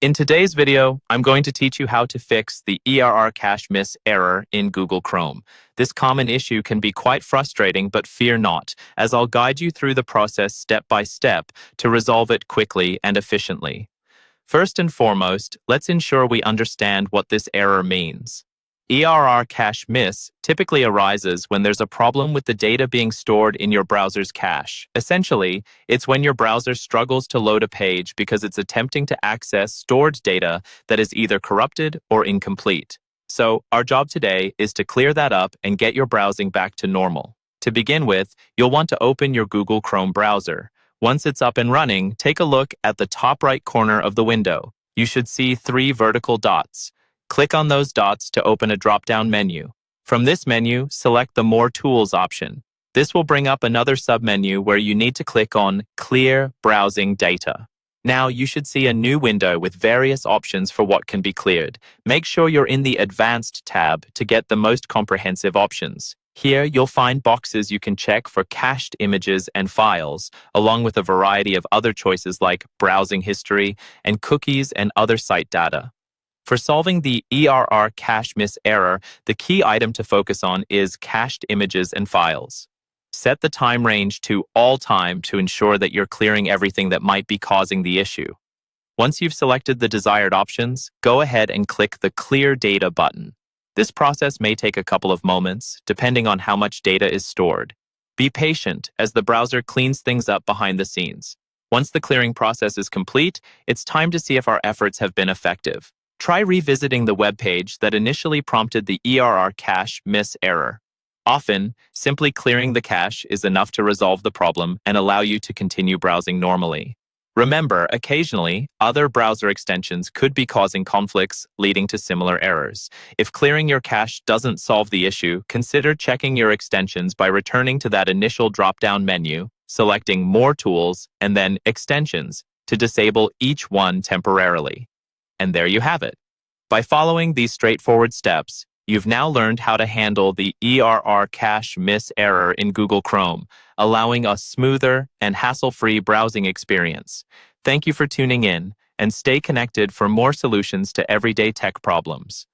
In today's video, I'm going to teach you how to fix the ERR cache miss error in Google Chrome. This common issue can be quite frustrating, but fear not, as I'll guide you through the process step by step to resolve it quickly and efficiently. First and foremost, let's ensure we understand what this error means. ERR cache miss typically arises when there's a problem with the data being stored in your browser's cache. Essentially, it's when your browser struggles to load a page because it's attempting to access stored data that is either corrupted or incomplete. So, our job today is to clear that up and get your browsing back to normal. To begin with, you'll want to open your Google Chrome browser. Once it's up and running, take a look at the top right corner of the window. You should see 3 vertical dots. Click on those dots to open a drop-down menu. From this menu, select the More Tools option. This will bring up another submenu where you need to click on Clear Browsing Data. Now, you should see a new window with various options for what can be cleared. Make sure you're in the Advanced tab to get the most comprehensive options. Here, you'll find boxes you can check for cached images and files, along with a variety of other choices like browsing history and cookies and other site data. For solving the ERR cache miss error, the key item to focus on is cached images and files. Set the time range to all time to ensure that you're clearing everything that might be causing the issue. Once you've selected the desired options, go ahead and click the Clear Data button. This process may take a couple of moments, depending on how much data is stored. Be patient as the browser cleans things up behind the scenes. Once the clearing process is complete, it's time to see if our efforts have been effective. Try revisiting the web page that initially prompted the ERR cache miss error. Often, simply clearing the cache is enough to resolve the problem and allow you to continue browsing normally. Remember, occasionally, other browser extensions could be causing conflicts, leading to similar errors. If clearing your cache doesn't solve the issue, consider checking your extensions by returning to that initial drop-down menu, selecting More Tools, and then Extensions to disable each one temporarily. And there you have it. By following these straightforward steps, you've now learned how to handle the ERR cache miss error in Google Chrome, allowing a smoother and hassle-free browsing experience. Thank you for tuning in, and stay connected for more solutions to everyday tech problems.